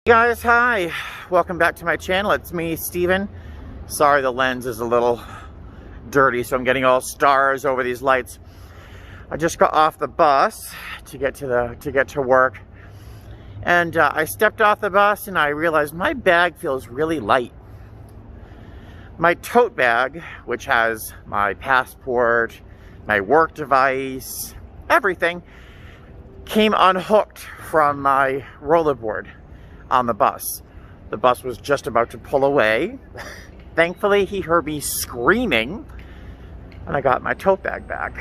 Hey guys, hi. Welcome back to my channel. It's me, Steven. Sorry the lens is a little dirty, so I'm getting all stars over these lights. I just got off the bus to get to work. And I stepped off the bus and I realized my bag feels really light. My tote bag, which has my passport, my work device, everything, came unhooked from my rollerboard on the bus. The bus was just about to pull away. Thankfully, he heard me screaming, and I got my tote bag back.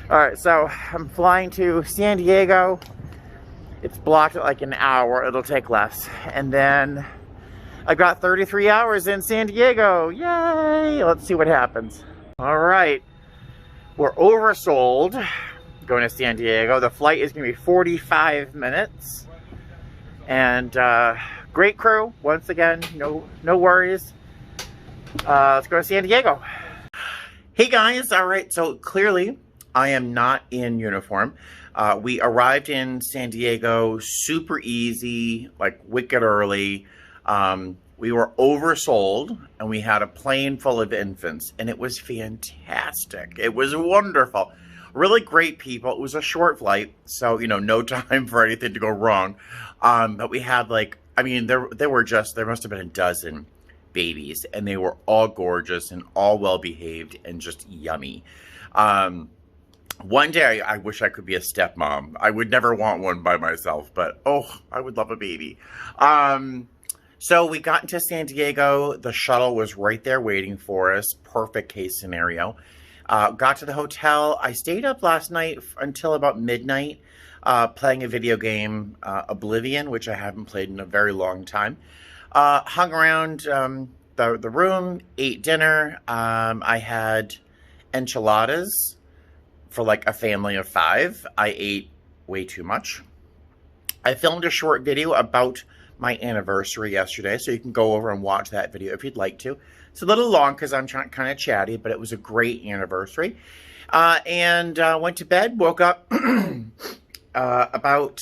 Alright, so I'm flying to San Diego. It's blocked at like an hour. It'll take less. And then I got 33 hours in San Diego. Yay! Let's see what happens. Alright. We're oversold going to San Diego. The flight is going to be 45 minutes. And great crew. Once again, no worries. Let's go to San Diego. Hey guys, alright, so clearly I am not in uniform. We arrived in San Diego super easy, like wicked early. We were oversold and we had a plane full of infants and it was fantastic. It was wonderful. Really great people. It was a short flight, so, no time for anything to go wrong. But we had there must have been a dozen babies and they were all gorgeous and all well behaved and just yummy. One day I wish I could be a stepmom. I would never want one by myself, but I would love a baby. So we got into San Diego. The shuttle was right there waiting for us. Perfect case scenario. Got to the hotel. I stayed up last night until about midnight playing a video game, Oblivion, which I haven't played in a very long time. Hung around the room, ate dinner. I had enchiladas for like a family of 5. I ate way too much. I filmed a short video about my anniversary yesterday, so you can go over and watch that video if you'd like to. It's a little long because I'm kind of chatty, but it was a great anniversary. And went to bed, woke up about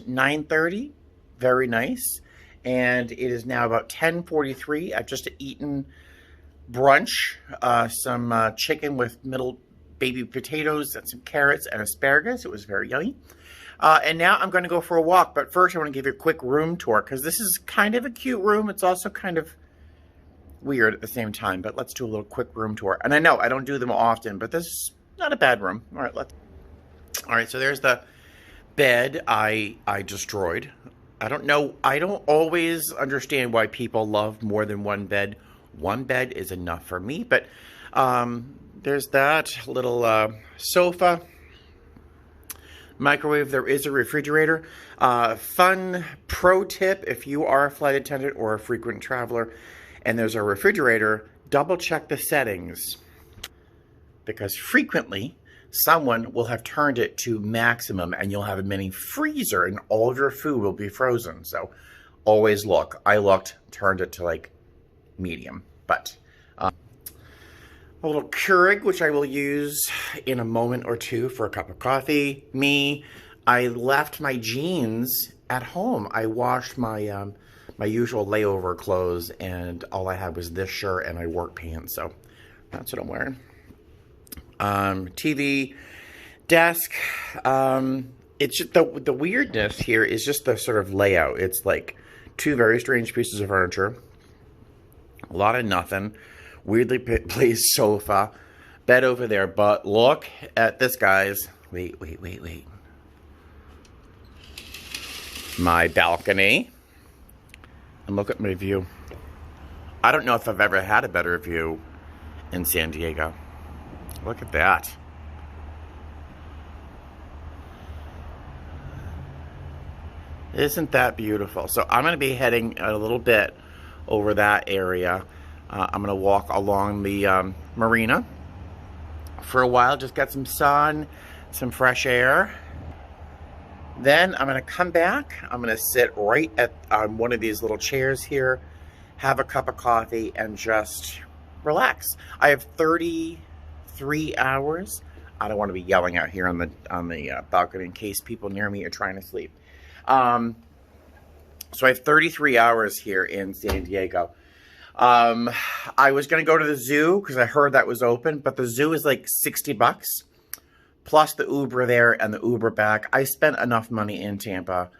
9:30. Very nice. And it is now about 10:43. I've just eaten brunch, some chicken with middle baby potatoes and some carrots and asparagus. It was very yummy. And now I'm going to go for a walk. But first I want to give you a quick room tour because this is kind of a cute room. It's also kind of weird at the same time, but let's do a little quick room tour. And I know I don't do them often, but this is not a bad room. All right, so there's the bed I destroyed. I don't always understand why people love more than one bed. One bed is enough for me, but there's that little sofa, microwave. There is a refrigerator. Fun pro tip: if you are a flight attendant or a frequent traveler and there's a refrigerator, double check the settings, because frequently someone will have turned it to maximum and you'll have a mini freezer and all of your food will be frozen. So always look. I looked, turned it to like medium. But a little Keurig, which I will use in a moment or two for a cup of coffee. I left my jeans at home. I washed my my usual layover clothes, and all I had was this shirt and my work pants, so that's what I'm wearing. TV, desk. It's just the weirdness here is just the sort of layout. It's like 2 very strange pieces of furniture, a lot of nothing, weirdly placed sofa, bed over there. But look at this, guys. Wait. My balcony. And look at my view. I don't know if I've ever had a better view in San Diego. Look at that. Isn't that beautiful? So I'm going to be heading a little bit over that area. I'm going to walk along the Marina for a while, just get some sun, some fresh air. Then I'm going to come back. I'm going to sit right at one of these little chairs here, have a cup of coffee, and just relax. I have 33 hours. I don't want to be yelling out here on the balcony in case people near me are trying to sleep. So I have 33 hours here in San Diego. I was going to go to the zoo because I heard that was open, but the zoo is like $60 plus the Uber there and the Uber back. I spent enough money in Tampa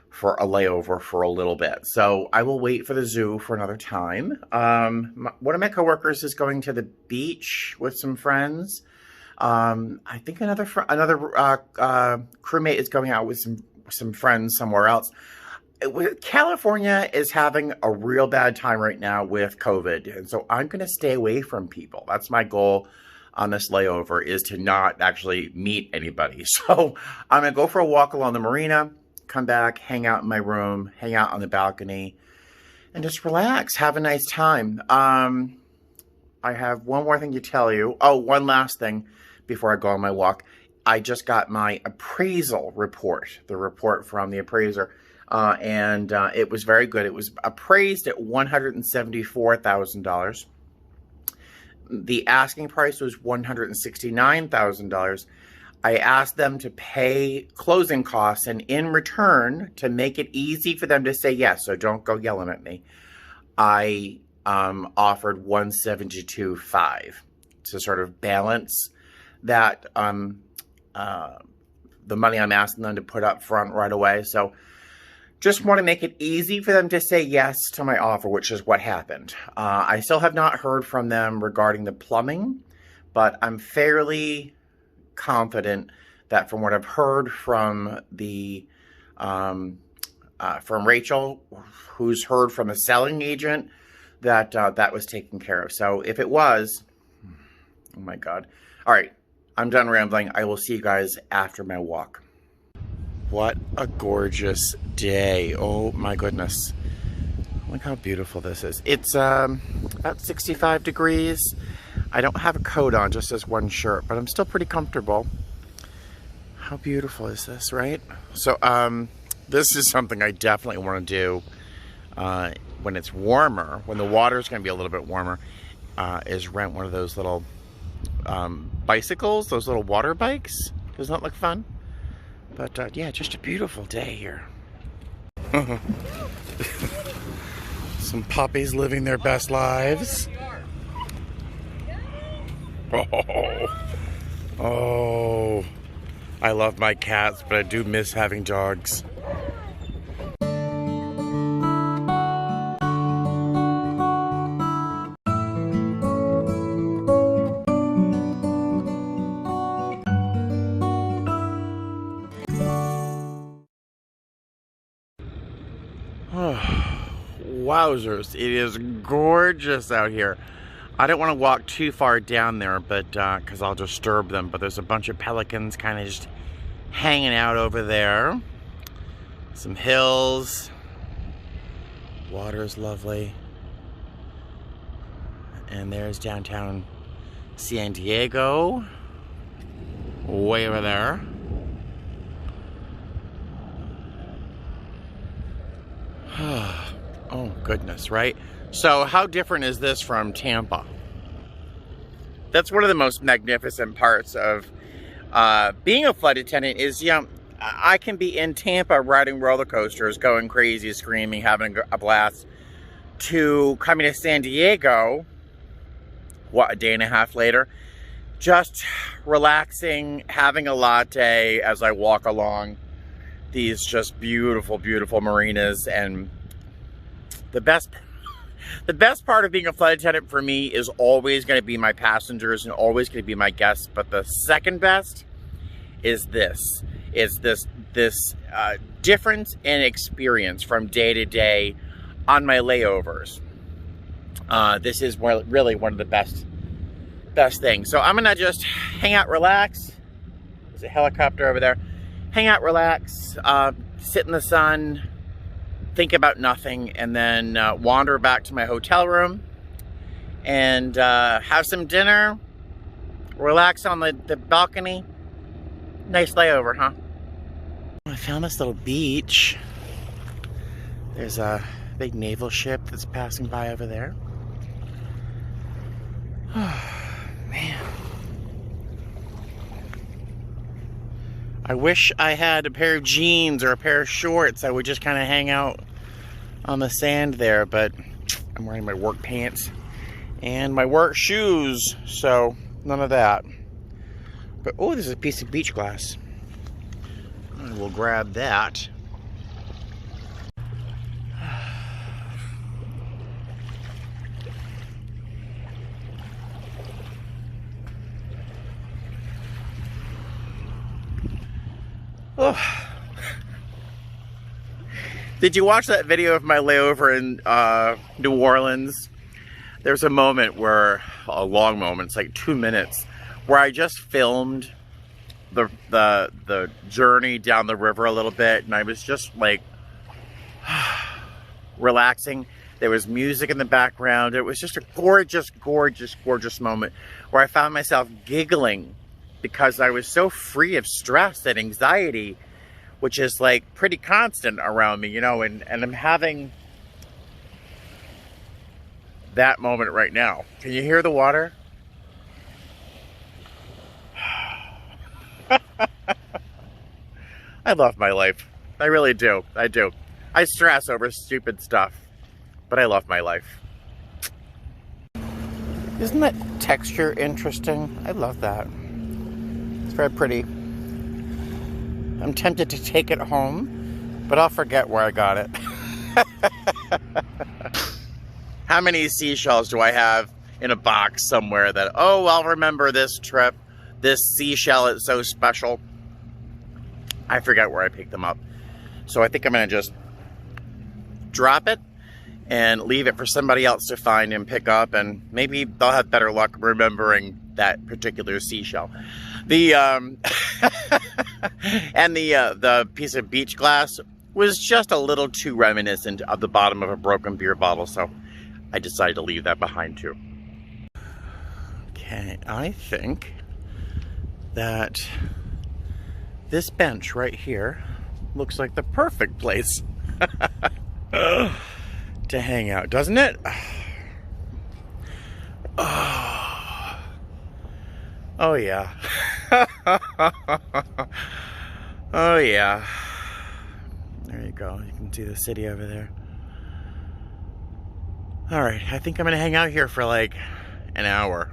for a layover for a little bit. So I will wait for the zoo for another time. One of my coworkers is going to the beach with some friends. I think another crewmate is going out with some friends somewhere else. California is having a real bad time right now with COVID, and so I'm going to stay away from people. That's my goal on this layover, is to not actually meet anybody. So I'm going to go for a walk along the Marina, come back, hang out in my room, hang out on the balcony, and just relax, have a nice time. I have one more thing to tell you. Oh, one last thing before I go on my walk. I just got my appraisal report, the report from the appraiser. And it was very good. It was appraised at $174,000. The asking price was $169,000. I asked them to pay closing costs, and in return, to make it easy for them to say yes, so don't go yelling at me, I offered $172,500 to sort of balance that the money I'm asking them to put up front right away. So just want to make it easy for them to say yes to my offer, which is what happened. I still have not heard from them regarding the plumbing, but I'm fairly confident that from what I've heard from the from Rachel, who's heard from a selling agent, that that was taken care of. So if it was, oh my God. All right, I'm done rambling. I will see you guys after my walk. What a gorgeous day. Oh my goodness. Look how beautiful this is. It's about 65 degrees. I don't have a coat on, just as one shirt, but I'm still pretty comfortable. How beautiful is this, right? So this is something I definitely want to do when it's warmer, when the water's going to be a little bit warmer, is rent one of those little bicycles, those little water bikes. Doesn't that look fun? But yeah, just a beautiful day here. Some puppies living their best lives. Oh, I love my cats, but I do miss having dogs. Wowzers, it is gorgeous out here. I don't want to walk too far down there, but because I'll disturb them, but there's a bunch of pelicans kind of just hanging out over there. Some hills. Water's lovely. And there's downtown San Diego, way over there. Oh goodness, right? So how different is this from Tampa? That's one of the most magnificent parts of being a flight attendant is, you know, I can be in Tampa riding roller coasters, going crazy, screaming, having a blast, to coming to San Diego, what, a day and a half later, just relaxing, having a latte as I walk along these just beautiful, beautiful marinas. And the best part of being a flight attendant for me is always going to be my passengers and always going to be my guests. But the second best is this. It's this difference in experience from day to day on my layovers. This is really one of the best things. So I'm going to just hang out, relax. There's a helicopter over there. Hang out, relax, sit in the sun, think about nothing, and then wander back to my hotel room and have some dinner, relax on the balcony. Nice layover, huh? I found this little beach. There's a big naval ship that's passing by over there. Oh, man. I wish I had a pair of jeans or a pair of shorts. I would just kind of hang out on the sand there, but I'm wearing my work pants and my work shoes, so none of that. But oh, there's a piece of beach glass. I will grab that. Oh. Did you watch that video of my layover in New Orleans? There's a moment where, a long moment, it's like 2 minutes, where I just filmed the journey down the river a little bit, and I was just like relaxing. There was music in the background. It was just a gorgeous, gorgeous, gorgeous moment where I found myself giggling because I was so free of stress and anxiety, which is like pretty constant around me, you know, and I'm having that moment right now. Can you hear the water? I love my life. I really do. I do. I stress over stupid stuff, but I love my life. Isn't that texture interesting? I love that. It's very pretty. I'm tempted to take it home, but I'll forget where I got it. How many seashells do I have in a box somewhere that, oh, I'll remember this trip. This seashell is so special. I forget where I picked them up. So I think I'm going to just drop it and leave it for somebody else to find and pick up, and maybe they'll have better luck remembering that particular seashell. The and the piece of beach glass was just a little too reminiscent of the bottom of a broken beer bottle, so I decided to leave that behind too. Okay, I think that this bench right here looks like the perfect place to hang out, doesn't it? Oh yeah. Oh yeah. There you go. You can see the city over there. All right, I think I'm gonna hang out here for like an hour.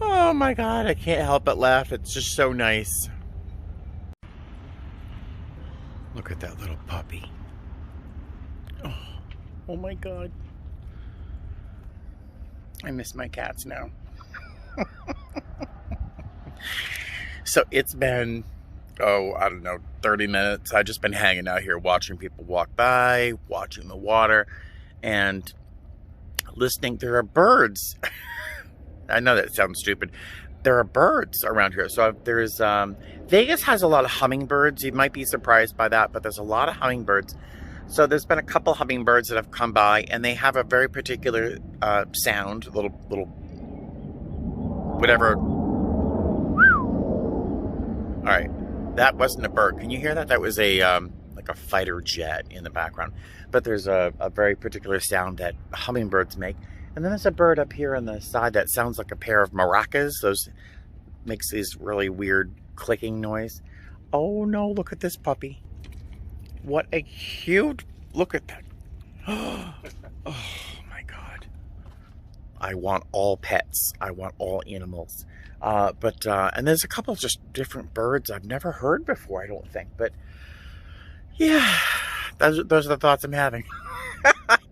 Oh my God, I can't help but laugh. It's just so nice. Look at that little puppy. Oh my God. I miss my cats now. So it's been, I don't know, 30 minutes. I've just been hanging out here watching people walk by, watching the water, and listening. There are birds. I know that sounds stupid. There are birds around here. So there's, Vegas has a lot of hummingbirds. You might be surprised by that, but there's a lot of hummingbirds. So there's been a couple hummingbirds that have come by, and they have a very particular sound, little whatever. All right, that wasn't a bird. Can you hear that? That was a like a fighter jet in the background. But there's a very particular sound that hummingbirds make. And then there's a bird up here on the side that sounds like a pair of maracas. Those makes these really weird clicking noise. Oh no, look at this puppy. What a cute, look at that. Oh my God. I want all pets. I want all animals. And there's a couple of just different birds I've never heard before, I don't think. But yeah, those are the thoughts I'm having.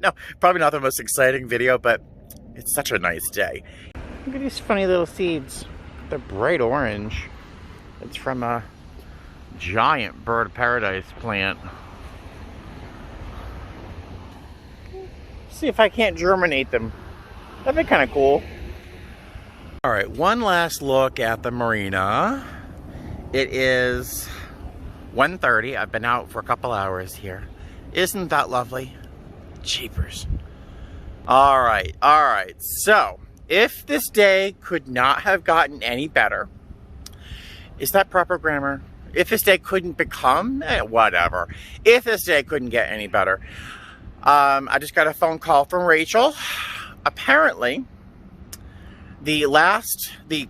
No, probably not the most exciting video, but it's such a nice day. Look at these funny little seeds. They're bright orange. It's from a giant bird of paradise plant. See if I can't germinate them. That'd be kind of cool. All right, one last look at the marina. It is 1:30. I've been out for a couple hours here. Isn't that lovely? Jeepers. All right. So, if this day could not have gotten any better, is that proper grammar? If this day couldn't become, whatever. If this day couldn't get any better, I just got a phone call from Rachel. Apparently, the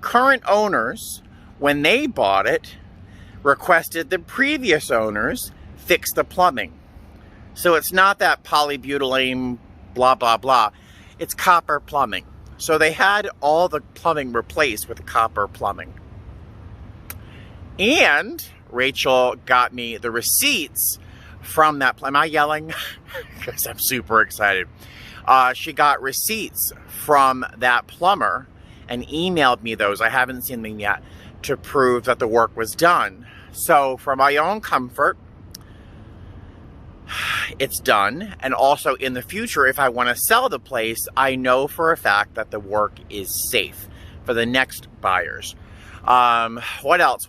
current owners when they bought it, requested the previous owners fix the plumbing. So it's not that polybutylene, blah, blah, blah. It's copper plumbing. So they had all the plumbing replaced with copper plumbing. And Rachel got me the receipts from that. Am I yelling? Because I'm super excited. She got receipts from that plumber and emailed me those. I haven't seen them yet, to prove that the work was done. So for my own comfort, it's done. And also in the future, if I want to sell the place, I know for a fact that the work is safe for the next buyers. What else?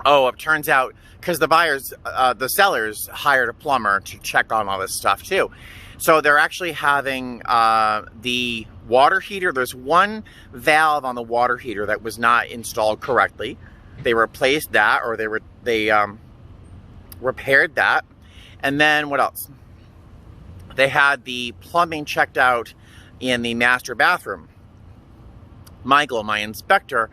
Oh, it turns out, because the sellers hired a plumber to check on all this stuff too. So they're actually having the water heater. There's one valve on the water heater that was not installed correctly. They replaced that, or they repaired that. And then what else? They had the plumbing checked out in the master bathroom. Michael, my inspector,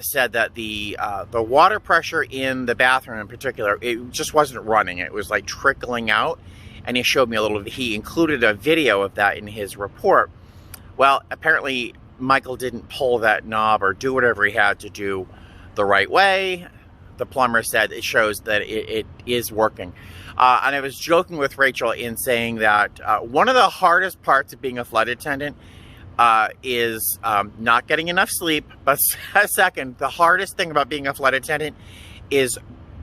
said that the water pressure in the bathroom in particular, it just wasn't running. It was like trickling out. And he showed me he included a video of that in his report. Well, apparently Michael didn't pull that knob or do whatever he had to do the right way. The plumber said it shows that it is working. And I was joking with Rachel in saying that one of the hardest parts of being a flight attendant is not getting enough sleep. But second, the hardest thing about being a flight attendant is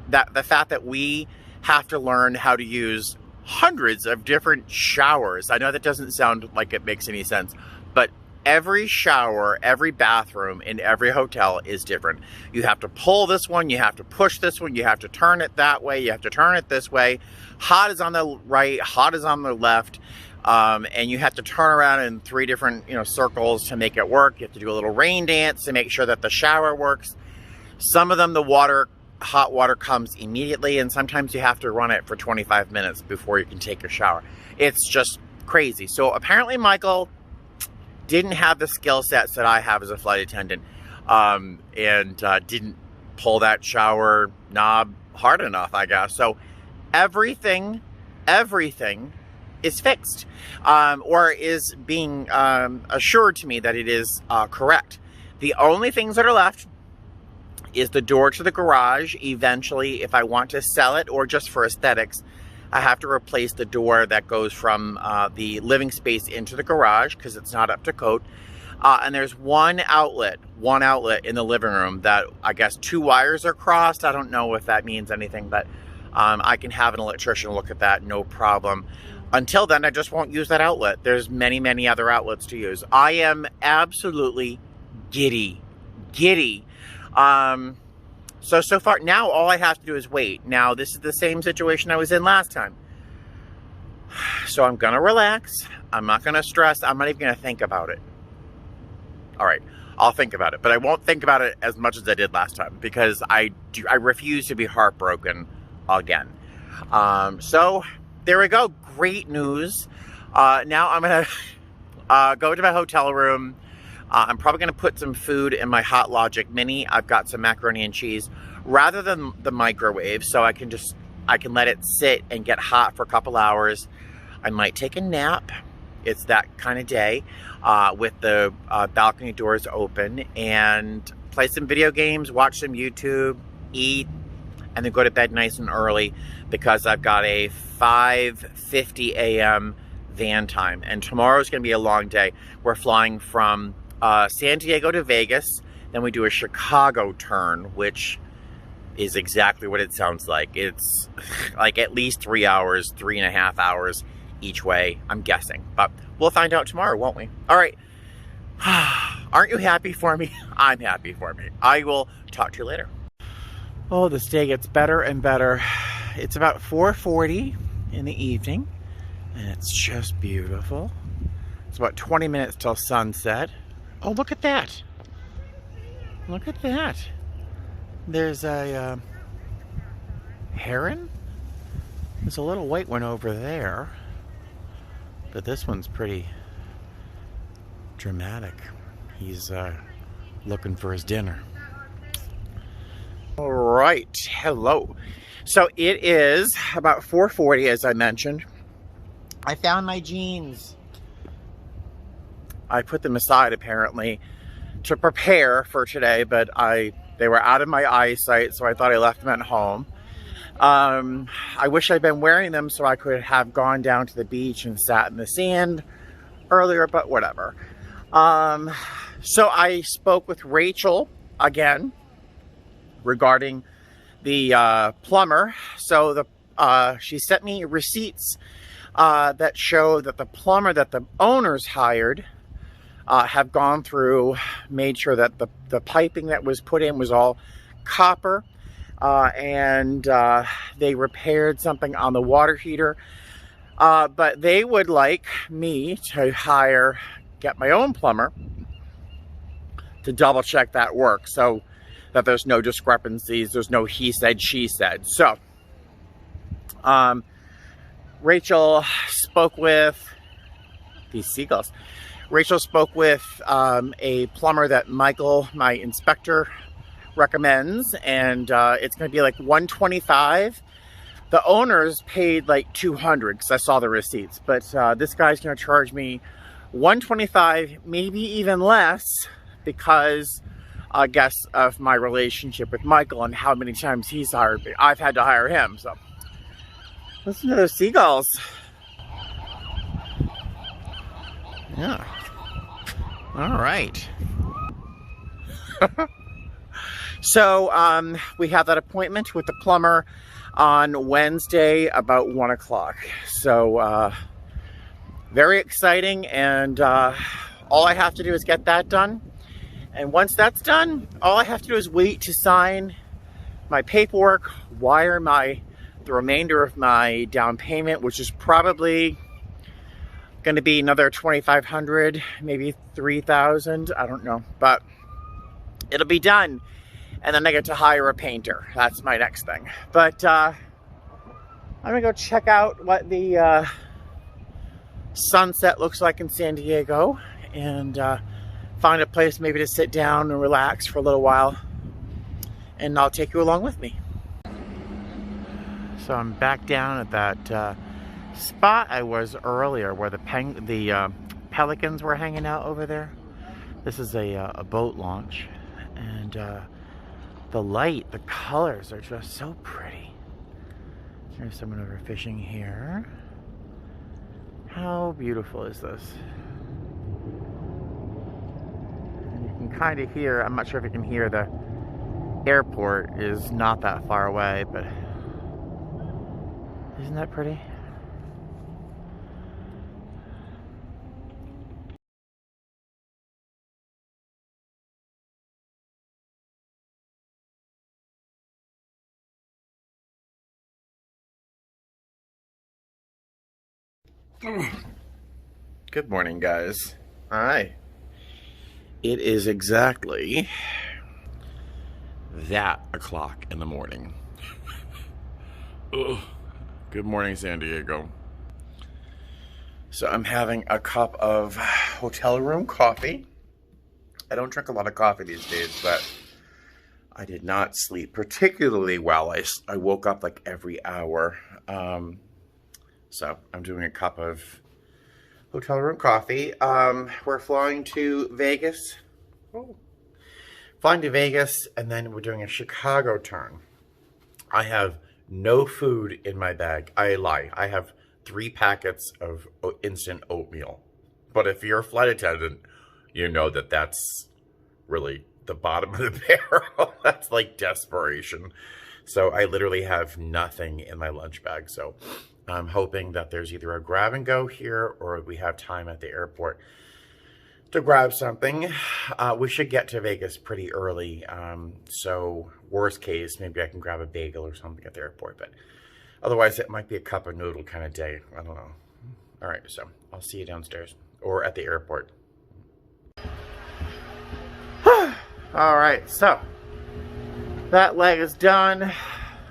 that the fact that we have to learn how to use hundreds of different showers. I know that doesn't sound like it makes any sense, but every shower, every bathroom in every hotel is different. You have to pull this one, you have to push this one, you have to turn it that way, you have to turn it this way. Hot is on the right, hot is on the left, and you have to turn around in 3 different circles to make it work. You have to do a little rain dance to make sure that the shower works. Some of them, hot water comes immediately, and sometimes you have to run it for 25 minutes before you can take your shower. It's just crazy. So apparently Michael didn't have the skill sets that I have as a flight attendant, and didn't pull that shower knob hard enough, I guess. So everything is fixed, or is being assured to me that it is correct. The only things that are left is the door to the garage. Eventually, if I want to sell it or just for aesthetics, I have to replace the door that goes from the living space into the garage because it's not up to code. And there's one outlet in the living room that I guess 2 wires are crossed. I don't know if that means anything, but I can have an electrician look at that, no problem. Until then, I just won't use that outlet. There's many, many other outlets to use. I am absolutely giddy. So far, now all I have to do is wait. Now, this is the same situation I was in last time. So I'm going to relax. I'm not going to stress. I'm not even going to think about it. All right, I'll think about it. But I won't think about it as much as I did last time because I refuse to be heartbroken again. So there we go. Great news. Now I'm going to go to my hotel room. I'm probably going to put some food in my Hot Logic Mini. I've got some macaroni and cheese rather than the microwave, so I can let it sit and get hot for a couple hours. I might take a nap. It's that kind of day with the balcony doors open, and play some video games, watch some YouTube, eat, and then go to bed nice and early because I've got a 5:50 a.m. van time, and tomorrow's going to be a long day. We're flying from San Diego to Vegas, then we do a Chicago turn, which is exactly what it sounds like. It's like at least 3 hours, 3.5 hours each way, I'm guessing. But we'll find out tomorrow, won't we? All right. Aren't you happy for me? I'm happy for me. I will talk to you later. Oh, this day gets better and better. It's about 4:40 in the evening, and it's just beautiful. It's about 20 minutes till sunset. Oh, look at that. Look at that. There's a heron. There's a little white one over there. But this one's pretty dramatic. He's looking for his dinner. All right, hello. So it is about 4:40, as I mentioned. I found my jeans. I put them aside apparently to prepare for today, but they were out of my eyesight, so I thought I left them at home. I wish I'd been wearing them so I could have gone down to the beach and sat in the sand earlier, but whatever. So I spoke with Rachel again regarding the plumber. So she sent me receipts that show that the plumber that the owners hired have gone through, made sure that the piping that was put in was all copper, and they repaired something on the water heater. But they would like me to get my own plumber to double check that work, so that there's no discrepancies, there's no he said, she said. So, Rachel spoke with these seagulls. Rachel spoke with a plumber that Michael, my inspector, recommends, and it's going to be like $125. The owners paid like $200 because I saw the receipts, but this guy's going to charge me $125, maybe even less, because I guess of my relationship with Michael and how many times he's hired me. I've had to hire him, so. Listen to those seagulls. Yeah. All right. So we have that appointment with the plumber on Wednesday about 1 o'clock. So very exciting, and all I have to do is get that done. And once that's done, all I have to do is wait to sign my paperwork, wire the remainder of my down payment, which is probably going to be another $2,500, maybe $3,000. I don't know, but it'll be done. And then I get to hire a painter. That's my next thing. But I'm gonna go check out what the sunset looks like in San Diego, and find a place maybe to sit down and relax for a little while, and I'll take you along with me. So I'm back down at that spot I was earlier where the pelicans were hanging out over there. This is a boat launch, and the light, the colors are just so pretty. There's someone over fishing here. How beautiful is this? And you can kind of hear, I'm not sure if you can hear, the airport is not that far away, but isn't that pretty? Good morning, guys. Hi. It is exactly that o'clock in the morning. Ugh. Good morning, San Diego. So I'm having a cup of hotel room coffee. I don't drink a lot of coffee these days, but I did not sleep particularly well. I woke up like every hour. So I'm doing a cup of hotel room coffee. We're flying to Vegas. Oh. Flying to Vegas, and then we're doing a Chicago turn. I have no food in my bag. I lie. I have 3 packets of instant oatmeal. But if you're a flight attendant, you know that that's really the bottom of the barrel. That's like desperation. So I literally have nothing in my lunch bag. So I'm hoping that there's either a grab and go here, or we have time at the airport to grab something. We should get to Vegas pretty early. So worst case, maybe I can grab a bagel or something at the airport. But otherwise, it might be a cup of noodle kind of day. I don't know. All right, so I'll see you downstairs or at the airport. All right, so that leg is done.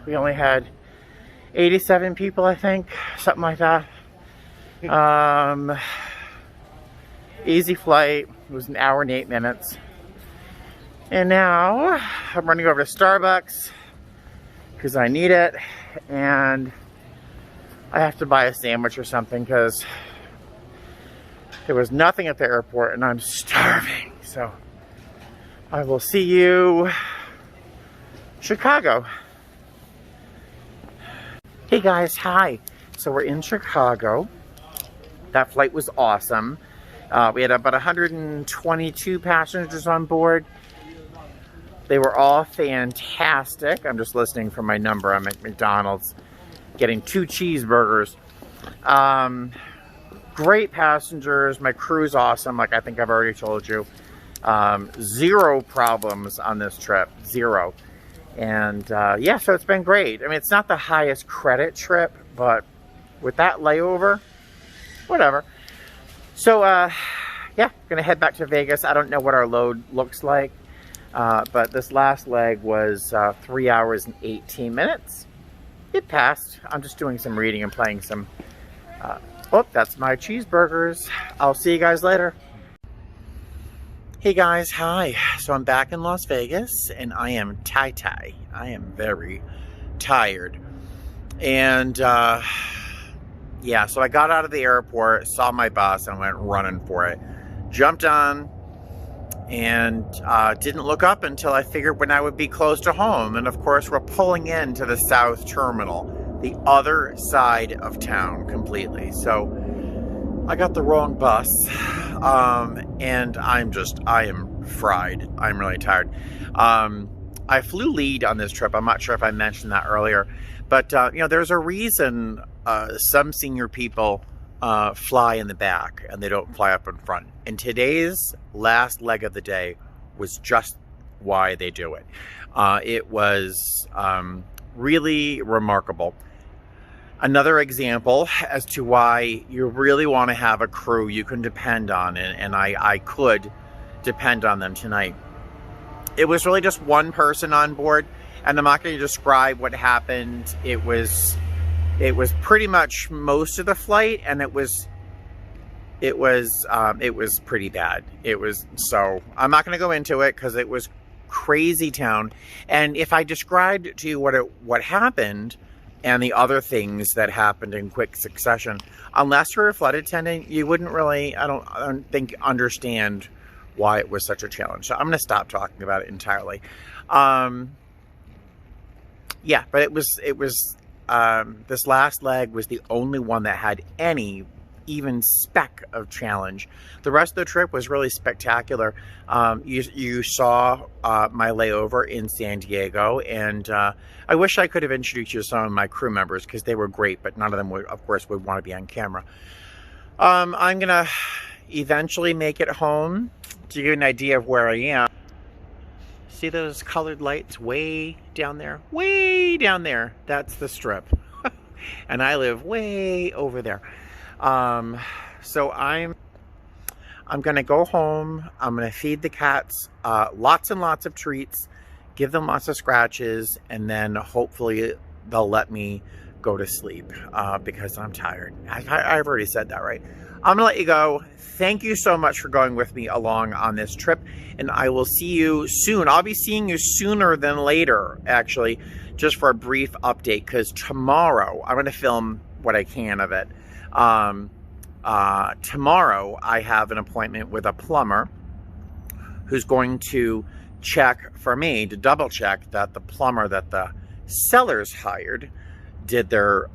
We only had 87 people, I think, something like that. Easy flight. It was 1 hour and 8 minutes. And now I'm running over to Starbucks because I need it, and I have to buy a sandwich or something because there was nothing at the airport and I'm starving. So I will see you Chicago. Hey guys, hi. So we're in Chicago. That flight was awesome. We had about 122 passengers on board. They were all fantastic. I'm just listening for my number. I'm at McDonald's getting 2 cheeseburgers. Great passengers. My crew's awesome, like I think I've already told you. 0 problems on this trip. 0. And yeah, so it's been great. I mean, it's not the highest credit trip, but with that layover, whatever. So yeah, gonna head back to Vegas. I don't know what our load looks like, but this last leg was 3 hours and 18 minutes. It passed. I'm just doing some reading and playing some oh, that's my cheeseburgers. I'll see you guys later. Hey guys, hi. So I'm back in Las Vegas and I am tie-tie. I am very tired. And yeah, so I got out of the airport, saw my bus, and went running for it. Jumped on and didn't look up until I figured when I would be close to home. And of course, we're pulling into the South Terminal, the other side of town completely. So I got the wrong bus, and I am fried. I'm really tired. I flew lead on this trip. I'm not sure if I mentioned that earlier, but you know, there's a reason some senior people fly in the back and they don't fly up in front. And today's last leg of the day was just why they do it. It was really remarkable. Another example as to why you really want to have a crew you can depend on, and I could depend on them tonight. It was really just one person on board, and I'm not going to describe what happened. It was pretty much most of the flight, and it was pretty bad. So I'm not going to go into it because it was crazy town. And if I described to you what happened and the other things that happened in quick succession, unless you're a flight attendant, you wouldn't really, I don't think, understand why it was such a challenge. So I'm going to stop talking about it entirely. Yeah, but it was this last leg was the only one that had any even speck of challenge. The rest of the trip was really spectacular. You saw my layover in San Diego, and I wish I could have introduced you to some of my crew members because they were great, but none of them would, of course, would want to be on camera. I'm gonna eventually make it home to give you an idea of where I am. See those colored lights way down there? Way down there. That's the Strip. And I live way over there. So I'm gonna go home. I'm gonna feed the cats lots and lots of treats, give them lots of scratches, and then hopefully they'll let me go to sleep because I'm tired. I've already said that, right? I'm gonna let you go. Thank you so much for going with me along on this trip, and I will see you soon. I'll be seeing you sooner than later, actually, just for a brief update, because tomorrow I'm gonna film what I can of it. Tomorrow I have an appointment with a plumber who's going to check for me, to double check that the plumber that the sellers hired did their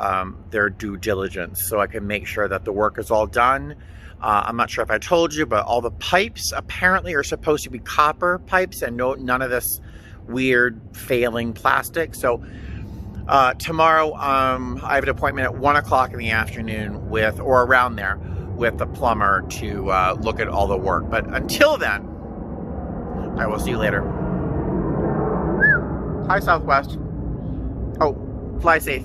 due diligence, so I can make sure that the work is all done. I'm not sure if I told you, but all the pipes apparently are supposed to be copper pipes and none of this weird failing plastic. So tomorrow I have an appointment at 1 o'clock in the afternoon with, or around there, with the plumber to look at all the work. But until then, I will see you later. Hi, Southwest. Oh, fly safe.